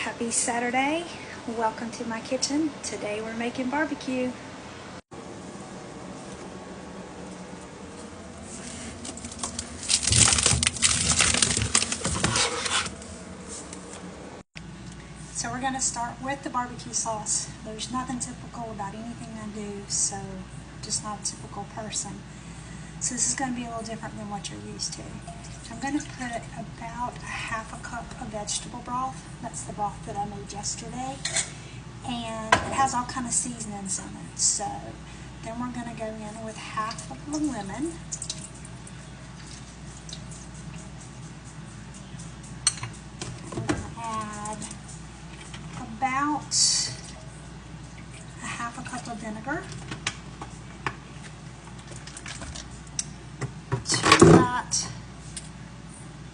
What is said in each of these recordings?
Happy Saturday. Welcome to my kitchen. Today we're making barbecue. So we're going to start with the barbecue sauce. There's nothing typical about anything I do, so just not a typical person. So this is going to be a little different than what you're used to. I'm going to put about a half a cup of vegetable broth. That's the broth that I made yesterday. And it has all kind of seasonings in it. So then we're going to go in with half of the lemon. We're going to add about a half a cup of vinegar. To that,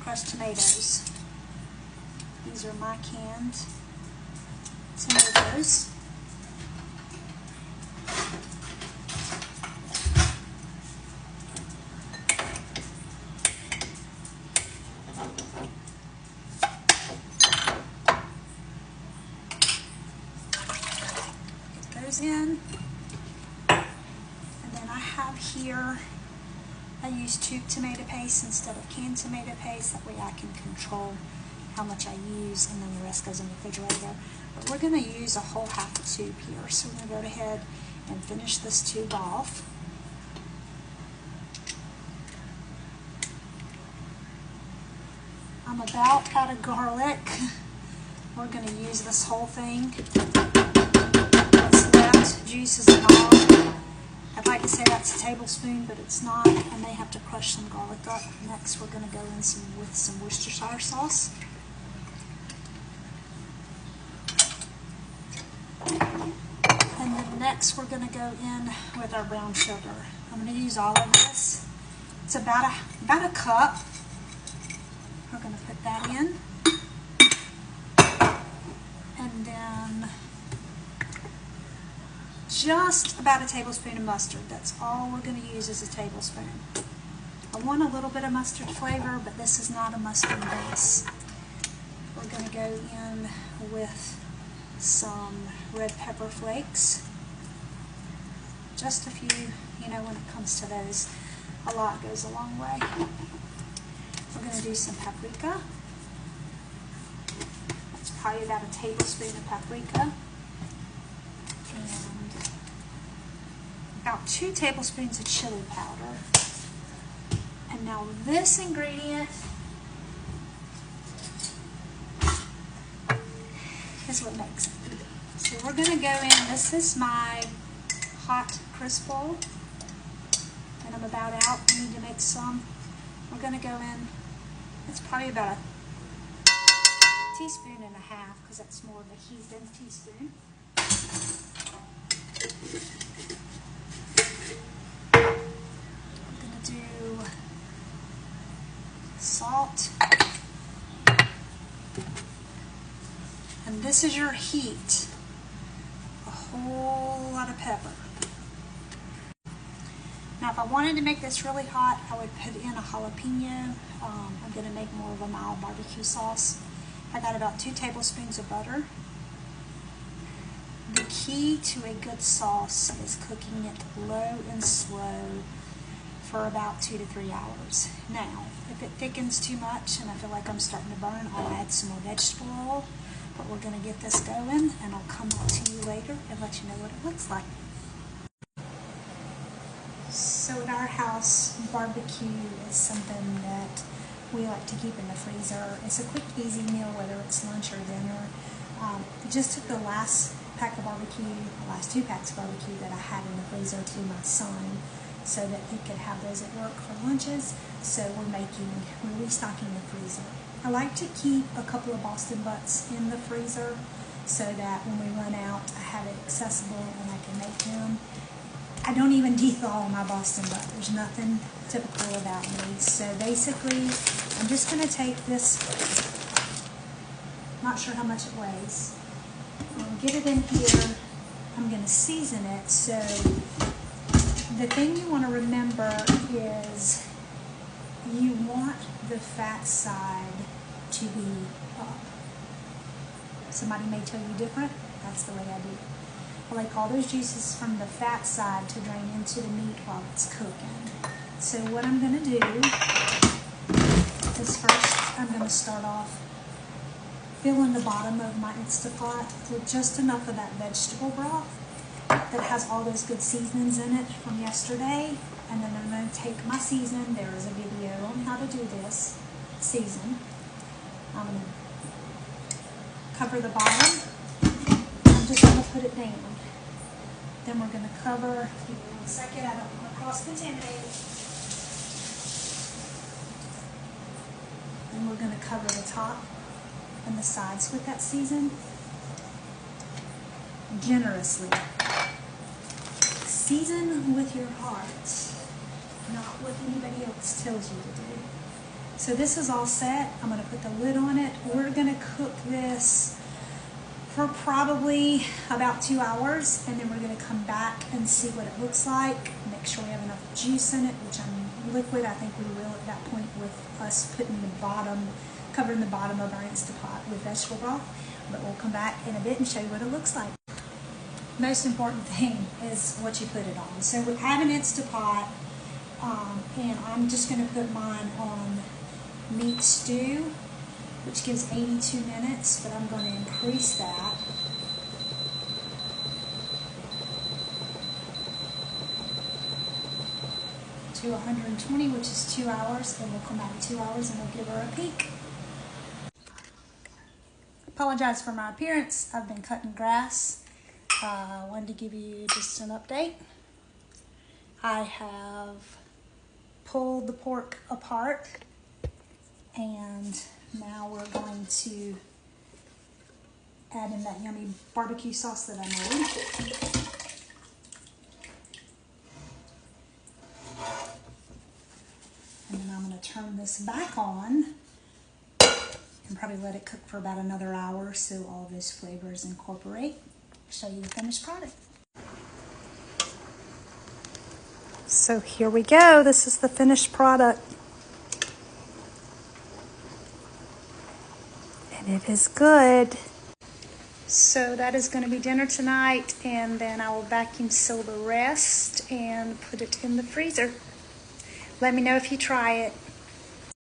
crushed tomatoes. These are my canned tomatoes. Get those in. And then I have here, I use tube tomato paste instead of canned tomato paste. That way I can control how much I use, and then the rest goes in the refrigerator. But we're going to use a whole half a tube here. So we're going to go ahead and finish this tube off. I'm about out of garlic. We're going to use this whole thing. What's left, juices and all. I'd like to say that's a tablespoon, but it's not. I may have to crush some garlic up. Next, we're going to go in with some Worcestershire sauce. And then next, we're going to go in with our brown sugar. I'm going to use all of this. It's about a cup. We're going to put that in. And then just about a tablespoon of mustard. That's all we're going to use is a tablespoon. I want a little bit of mustard flavor, but this is not a mustard base. We're going to go in with some red pepper flakes. Just a few, when it comes to those, a lot goes a long way. We're going to do some paprika. That's probably about a tablespoon of paprika. And about 2 tablespoons of chili powder. And now this ingredient is what makes it. So we're going to go in, this is my hot crisp bowl, and I'm about out. I need to make some. We're going to go in, it's probably about a teaspoon and a half, because that's more of a heat than a teaspoon. I'm going to do salt. And this is your heat. A whole lot of pepper. Now if I wanted to make this really hot, I would put in a jalapeno. I'm going to make more of a mild barbecue sauce. I got about 2 tablespoons of butter. The key to a good sauce is cooking it low and slow for about 2 to 3 hours. Now, if it thickens too much and I feel like I'm starting to burn, I'll add some more vegetable oil. But we're going to get this going, and I'll come up to you later and let you know what it looks like. So at our house, barbecue is something that we like to keep in the freezer. It's a quick, easy meal, whether it's lunch or dinner. Just took the last pack of barbecue, the last 2 packs of barbecue that I had in the freezer to my son, so that he could have those at work for lunches. So we're restocking the freezer. I like to keep a couple of Boston butts in the freezer so that when we run out, I have it accessible and I can make them. I don't even de-thaw my Boston butt. There's nothing typical about me. So basically, I'm just going to take this, not sure how much it weighs. I'm going to get it in here. I'm going to season it. So the thing you want to remember is you want the fat side to be up. Somebody may tell you different. That's the way I do it. I like all those juices from the fat side to drain into the meat while it's cooking. So what I'm going to do is first I'm going to start off filling the bottom of my Instapot with just enough of that vegetable broth that has all those good seasonings in it from yesterday. And then I'm going to take my season. There is a video on how to do this season. I'm going to cover the bottom. I'm just going to put it down. Then we're going to cover, give me 1 second, I don't want to cross-contaminate it. Then we're going to cover the top and the sides with that season generously. Season with your heart, not what anybody else tells you to do. So this is all set. I'm going to put the lid on it. We're going to cook this for probably about 2 hours, and then we're going to come back and see what it looks like. Make sure we have enough juice in it, which I'm liquid. I think we will at that point with us putting the bottom, covering the bottom of our Instapot with vegetable broth. But we'll come back in a bit and show you what it looks like. Most important thing is what you put it on. So we have an Instapot, and I'm just going to put mine on meat stew, which gives 82 minutes, but I'm going to increase that to 120, which is 2 hours. Then we'll come back in 2 hours and we'll give her a peek. Apologize for my appearance. I've been cutting grass. Wanted to give you just an update. I have pulled the pork apart, and now we're going to add in that yummy barbecue sauce that I made. And then I'm going to turn this back on and probably let it cook for about another hour so all of those flavors incorporate. Show you the finished product. So here we go. This is the finished product. And it is good. So that is going to be dinner tonight, and then I will vacuum seal the rest and put it in the freezer. Let me know if you try it.